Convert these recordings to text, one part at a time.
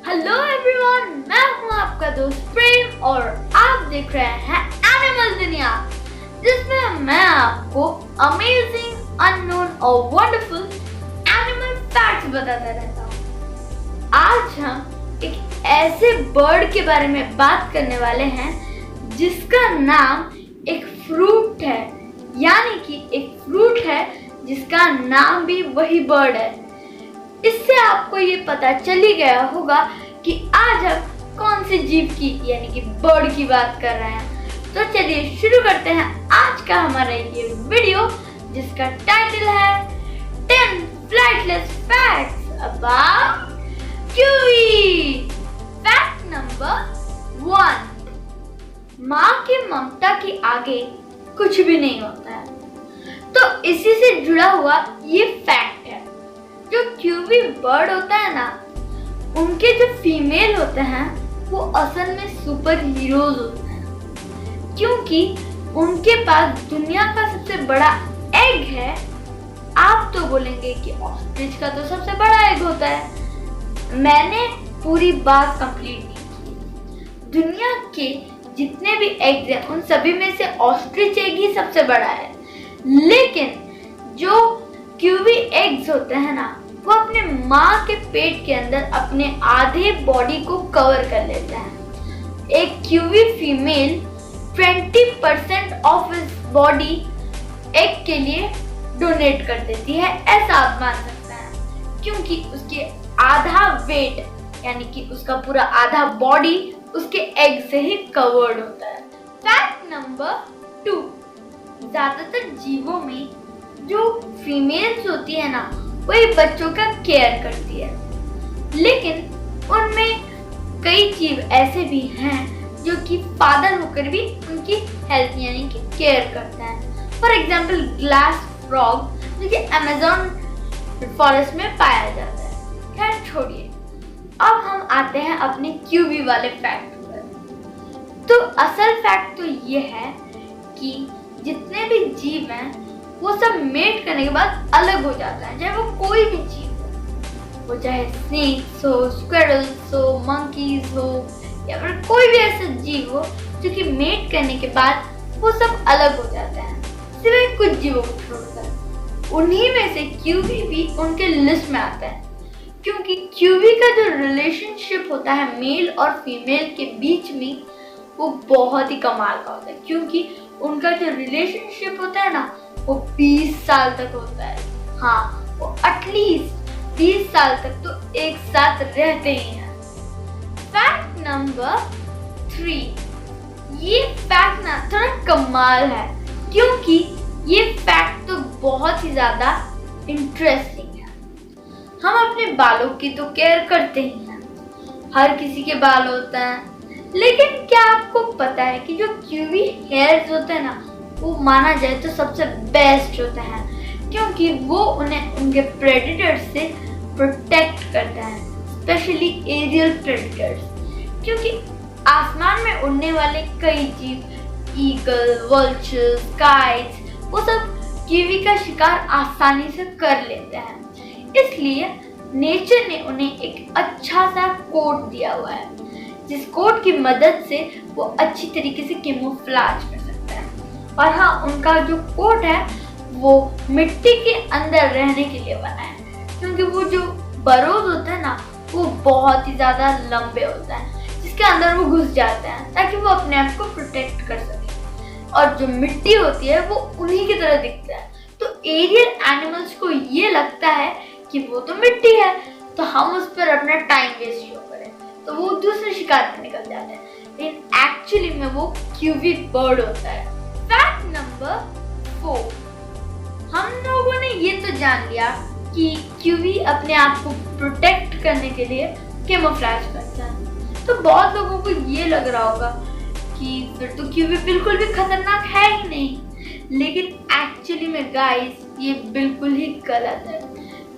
Hello everyone, मैं हूं आपका दोस्त प्रेम और आप देख रहे हैं एनिमल दुनिया, जिसमें मैं आपको अमेजिंग, अननोन और वंडरफुल एनिमल फैक्ट्स बताता रहता हूं। आज हम एक ऐसे बर्ड के बारे में बात करने वाले हैं जिसका नाम एक फ्रूट है, यानी कि एक फ्रूट है जिसका नाम भी वही बर्ड है। इससे आपको ये पता चल ही गया होगा कि आज हम कौन से जीव की यानी कि बर्ड की बात कर रहे हैं। तो चलिए शुरू करते हैं आज का हमारा ये वीडियो, जिसका टाइटल है 10 flightless facts about QE. Fact number 1, माँ की ममता के आगे कुछ भी नहीं होता है। तो इसी से जुड़ा हुआ ये फैक्ट है। जो क्यूवी बर्ड होता है ना, उनके जो फीमेल होते हैं वो असल में सुपर हीरोज होते हैं, क्योंकि उनके पास दुनिया का सबसे बड़ा एग है। आप तो बोलेंगे कि ऑस्ट्रिच का तो सबसे बड़ा एग होता है। मैंने पूरी बात कंप्लीट नहीं की। दुनिया के जितने भी एग्स हैं उन सभी में से ऑस्ट्रिच एग ही सबसे बड़ा है, लेकिन जो क्यूवी एग्स होते हैं ना, वो अपने माँ के पेट के अंदर अपने आधे बॉडी को कवर कर लेते हैं। एक qv female 20% of his body egg के लिए डोनेट कर देती है, ऐसा आप मान सकते हैं, क्योंकि उसके आधा वेट यानी कि उसका पूरा आधा बॉडी उसके एग से ही कवर्ड होता है। फैक्ट नंबर 2, ज्यादातर जीवों में जो फीमेल्स होती है ना, वही बच्चों का केयर करती है, लेकिन उनमें कई जीव ऐसे भी हैं जो कि फादर होकर भी उनकी हेल्थ यानी कि केयर करते हैं। फॉर एग्जाम्पल ग्लास फ्रॉग, जो कि अमेज़न फॉरेस्ट में पाया जाता है। खैर छोड़िए, अब हम आते हैं अपने क्यूवी वाले फैक्ट पर। तो असल फैक्ट तो ये है कि जितने भी जीव हैं वो सब मेट करने के बाद अलग हो जाता है, चाहे वो कोई भी जीव हो, वो चाहे स्नेक्स हो, स्क्विरल्स हो, मंकीज हो, या फिर कोई भी ऐसा जीव हो जो कि मेट करने के बाद वो सब अलग हो जाते हैं, सिवाय कुछ जीवों को छोड़कर। उन्हीं में से क्यूवी भी उनके लिस्ट में आता है, क्योंकि क्यूवी का जो रिलेशनशिप होता है मेल और फीमेल के बीच में, वो बहुत ही कमाल का होता है, क्योंकि उनका जो रिलेशनशिप होता है ना, वो 20 साल तक होता है। हाँ, वो एटलीस्ट 20 साल तक तो एक साथ रहते ही हैं। फैक्ट नंबर 3, ये फैक्ट ना थोड़ा कमाल है, क्योंकि ये फैक्ट तो बहुत ही ज्यादा इंटरेस्टिंग है। हम अपने बालों की तो केयर करते ही हैं, हर किसी के बाल होते हैं, लेकिन क्या आपको पता है कि जो क्यूवी हेयर्स होते हैं ना, वो माना जाए तो सबसे बेस्ट होते हैं, क्योंकि वो उन्हें उनके प्रेडेटर्स से प्रोटेक्ट करते हैं, स्पेशली एरियल प्रेडेटर्स। क्योंकि आसमान में उड़ने वाले कई जीव, ईगल, वल्चर्स, काइट्स, वो सब क्यूवी का शिकार आसानी से कर लेते हैं। इसलिए नेचर ने उन्हें एक अच्छा सा कोट दिया हुआ है, जिस कोट की मदद से वो अच्छी तरीके से कैमोफ्लेज कर सकते हैं। और हाँ, उनका जो कोट है वो मिट्टी के अंदर रहने के लिए बना है, क्योंकि वो जो बरोज होते हैं ना, वो बहुत ही ज्यादा लंबे होते हैं, जिसके अंदर वो घुस जाते हैं ताकि वो अपने आप को प्रोटेक्ट कर सके। और जो मिट्टी होती है वो उन्हीं की तरह दिखता है, तो एरियल एनिमल्स को ये लगता है कि वो तो मिट्टी है, तो हम उस पर अपना टाइम वेस्ट क्यों करें, तो वो दूसरे शिकार पर निकल जाते हैं, लेकिन एक्चुअली में वो क्यूवी बर्ड होता है। फैक्ट नंबर 4, हम लोगों ने ये तो जान लिया कि क्यूवी अपने आप को प्रोटेक्ट करने के लिए कैमोफ्लेज करता है। तो बहुत लोगों को ये लग रहा होगा कि फिर तो क्यूवी बिल्कुल भी खतरनाक है ही नहीं, लेकिन एक्चुअली में गाइस, ये बिल्कुल ही गलत है।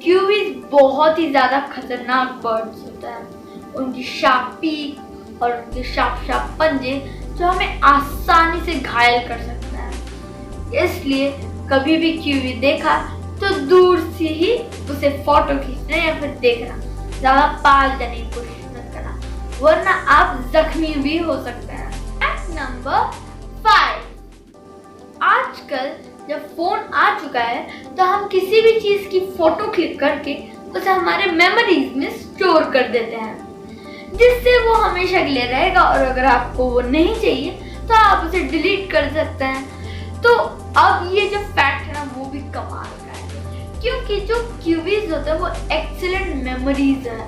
क्यूवी बहुत ही ज्यादा खतरनाक बर्ड्स होता है। उनकी शार्प पीक और उनके शार्प पंजे जो हमें आसानी से घायल कर सकते हैं। इसलिए कभी भी क्यूवी देखा तो दूर से ही उसे फोटो खींचना या फिर देखना, ज्यादा पास जाने की कोशिश मत करना, वरना आप जख्मी भी हो सकते हैं। फैक्ट नंबर 5, आजकल जब फोन आ चुका है तो हम किसी भी चीज की फोटो क्लिक करके उसे हमारे मेमोरीज में स्टोर कर देते हैं, जिससे वो हमेशा के लिए रहेगा और अगर आपको वो नहीं चाहिए तो आप उसे डिलीट कर सकते हैं। तो अब ये जो फैक्ट है ना वो भी कमाल का है, क्योंकि जो क्यूबीज होते हैं वो एक्सीलेंट मेमोरीज है,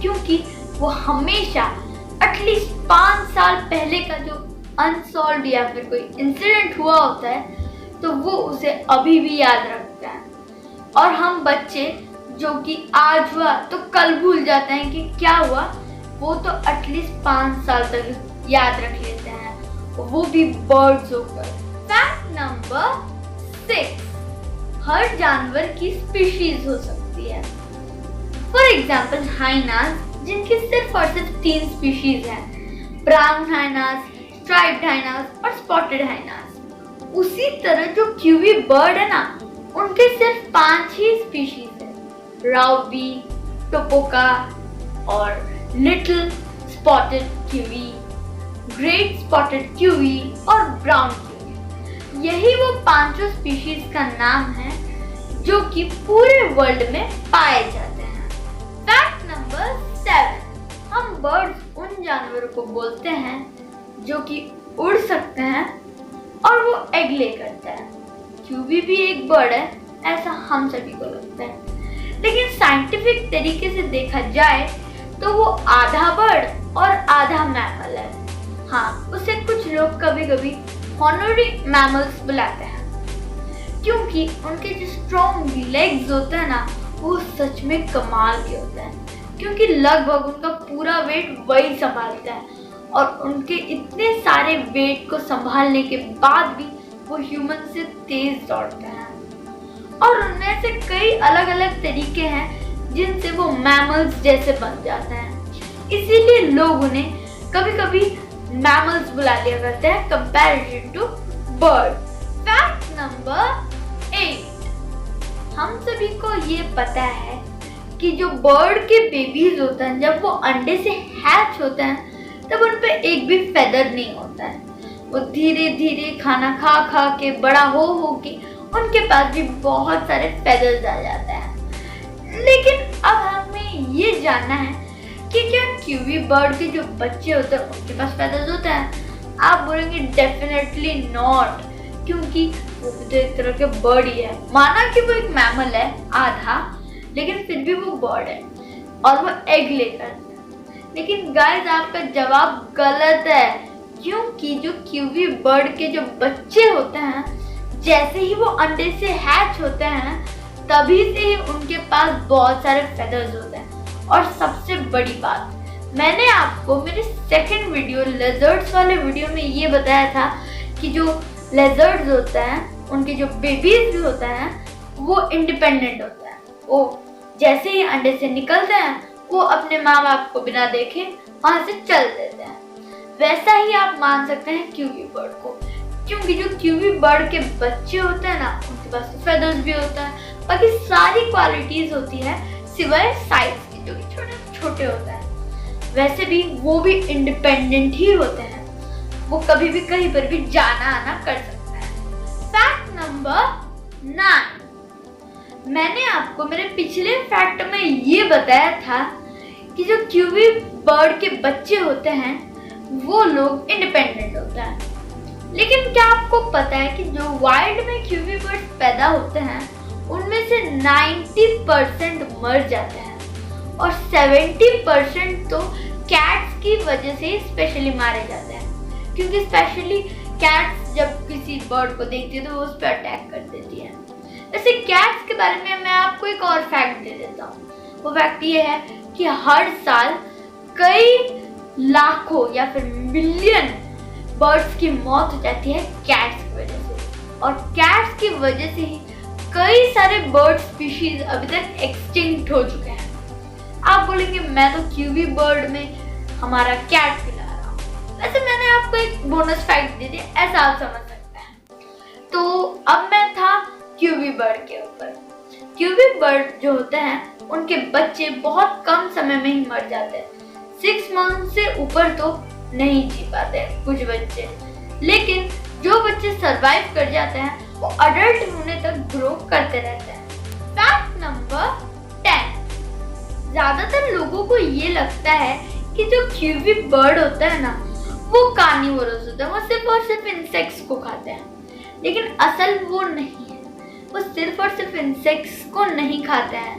क्योंकि वो हमेशा एटलीस्ट 5 साल पहले का जो अनसॉल्व या फिर कोई इंसिडेंट हुआ होता है तो वो उसे अभी भी याद रखता है। और हम बच्चे जो कि आज हुआ तो कल भूल जाते हैं कि क्या हुआ, वो तो एटलीस्ट 5 साल तक याद रख लेते हैं, वो भी बर्ड्स होकर। फैक्ट नंबर 6, हर जानवर की स्पीशीज हो सकती है। फॉर एग्जाम्पल हाइनास, जिनकी सिर्फ और सिर्फ 3 स्पीशीज हैं, ब्राउन हाइनास, स्ट्राइप्ड हाइनास और स्पॉटेड हाइनास। उसी तरह जो क्यूवी बर्ड है ना, उनके सिर्फ 5 ही स्पीशीज है, राउबी, टोपोका और little spotted qv, great spotted qv और ब्राउन क्यूवी। यही वो 5 स्पीशीज का नाम है जो कि पूरे वर्ल्ड में पाए जाते हैं। फैक्ट नंबर 7, हम बर्ड्स उन जानवरों को बोलते हैं जो कि उड़ सकते हैं और वो एग ले करता है। क्यूवी भी एक बर्ड है, ऐसा हम सभी को लगता है, लेकिन साइंटिफिक तरीके से देखा जाए तो वो आधा बर्ड और आधा मैमल है। हाँ, उसे कुछ लोग कभी कभी हॉनरी मैमल्स बुलाते हैं, क्योंकि उनके जो स्ट्रॉन्ग लेग्स होते हैं ना वो सच में कमाल के होते हैं, क्योंकि लगभग उनका पूरा वेट वही संभालता है और उनके इतने सारे वेट को संभालने के बाद भी वो ह्यूमन से तेज दौड़ते हैं। और उनमें से कई अलग अलग तरीके हैं जिनसे वो मैमल्स जैसे बन जाते हैं, इसीलिए लोग उन्हें कभी कभी मैमल्स बुला लिया करते हैं comparison to bird. Fact number 8, हम सभी को ये पता है कि जो बर्ड के बेबीज होते हैं जब वो अंडे से हैच होते हैं तब उन पे एक भी फेदर नहीं होता है। वो धीरे धीरे खाना खा खा के बड़ा हो के उनके पास भी बहुत सारे फेदर्स आ जाते हैं। लेकिन अब हमें ये जानना है कि क्या क्यूवी बर्ड के जो बच्चे होते हैं उनके पास फेदर्स होते हैं? आप बोलेंगे डेफिनेटली नॉट, क्योंकि वो भी तो एक तरह के बर्ड ही है। माना कि वो एक मैमल है आधा, लेकिन फिर भी वो बर्ड है और वो एग लेकर है। लेकिन गाइस, आपका जवाब गलत है, क्योंकि जो क्यूवी बर्ड के जो बच्चे होते हैं जैसे ही वो अंडे से हैच होते हैं तभी से ही उनके पास बहुत सारे फेदर्स होते हैं। और सबसे बड़ी बात, मैंने आपको मेरे सेकंड वीडियो लेजर्ड्स वाले वीडियो में ये बताया था कि जो लेजर्ड्स होते हैं उनके जो बेबीज भी होते हैं वो इंडिपेंडेंट होते हैं। वो जैसे ही अंडे से निकलते हैं वो अपने माँ बाप को बिना देखे वहां से चल देते हैं। वैसा ही आप मान सकते हैं क्यूवी बर्ड को, क्योंकि जो क्यूवी बर्ड के बच्चे होते हैं ना उनके पास फेदर्स भी होता है, बाकी सारी क्वालिटीज होती है सिवाय साइज की जो कि छोटे छोटे होते हैं। वैसे भी वो भी इंडिपेंडेंट ही होते हैं, वो कभी भी कहीं पर भी जाना आना कर सकता है। फैक्ट नंबर 9, मैंने आपको मेरे पिछले फैक्ट में ये बताया था कि जो क्यूवी बर्ड के बच्चे होते हैं वो लोग इंडिपेंडेंट होते हैं। लेकिन क्या आपको पता है कि जो वाइल्ड में क्यूवी बर्ड पैदा होते हैं उनमें से 90% मर जाते हैं और 70% तो कैट्स की वजह से स्पेशली मारे जाते हैं, क्योंकि स्पेशली कैट्स जब किसी बर्ड को देखती है तो वो उस पर अटैक कर देती है। वैसे कैट्स के बारे में मैं आपको एक और फैक्ट दे देता हूँ। वो फैक्ट ये है कि हर साल कई लाखों या फिर मिलियन बर्ड्स की मौत हो जाती है कैट्स की वजह से, और कैट्स की वजह से ही कई सारे बर्ड स्पीशीज अभी तक एक्सटिंक्ट हो चुके हैं। आप बोलेंगे मैं तो क्यूवी बर्ड में हमारा कैट खिला रहा हूँ। वैसे मैंने आपको एक बोनस फैक्ट दे दिया, ऐसा आप समझ सकते हैं। तो अब मैं था क्यूवी बर्ड के ऊपर। क्यूवी बर्ड जो होते हैं उनके बच्चे बहुत कम समय में ही मर जाते हैं, 6 मंथ से ऊपर तो नहीं जी पाते कुछ बच्चे, लेकिन जो बच्चे सरवाइव कर जाते हैं वो अडल्ट होने तक ग्रो करते रहते हैं। फैक्ट नंबर 10, ज्यादातर लोगों को ये लगता है कि जो कीवी बर्ड होता है ना वो कार्निवोरस होता है, वो सिर्फ और सिर्फ इंसेक्ट्स को खाते हैं, लेकिन असल वो नहीं है। वो सिर्फ और सिर्फ इंसेक्ट्स को नहीं खाते हैं,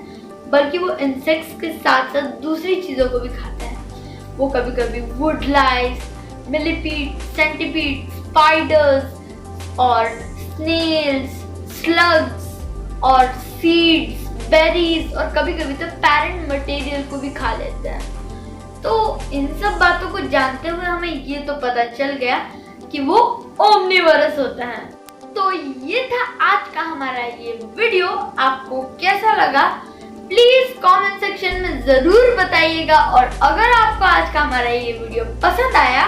बल्कि वो इंसेक्ट्स के साथ साथ दूसरी चीजों को भी खाते हैं। वो कभी कभी woodlice, millipede, centipede, spiders और स्नेल्स, स्लग्स और सीड्स, बेरीज और कभी कभी तो पैरेंट मटेरियल को भी खा लेते हैं। तो इन सब बातों को जानते हुए हमें ये तो पता चल गया कि वो ओमनिवोरस होता है। तो ये था आज का हमारा ये वीडियो। आपको कैसा लगा प्लीज कमेंट सेक्शन में जरूर बताइएगा, और अगर आपको आज का हमारा ये वीडियो पसंद आया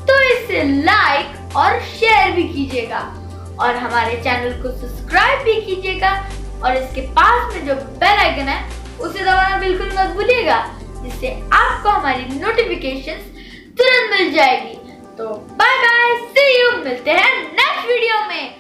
तो इसे लाइक और शेयर भी कीजिएगा, और हमारे चैनल को सब्सक्राइब भी कीजिएगा, और इसके पास में जो बेल आइकन है उसे दबाना बिल्कुल मत भूलिएगा, जिससे आपको हमारी नोटिफिकेशंस तुरंत मिल जाएगी। तो बाय बाय, सी यू, मिलते हैं नेक्स्ट वीडियो में।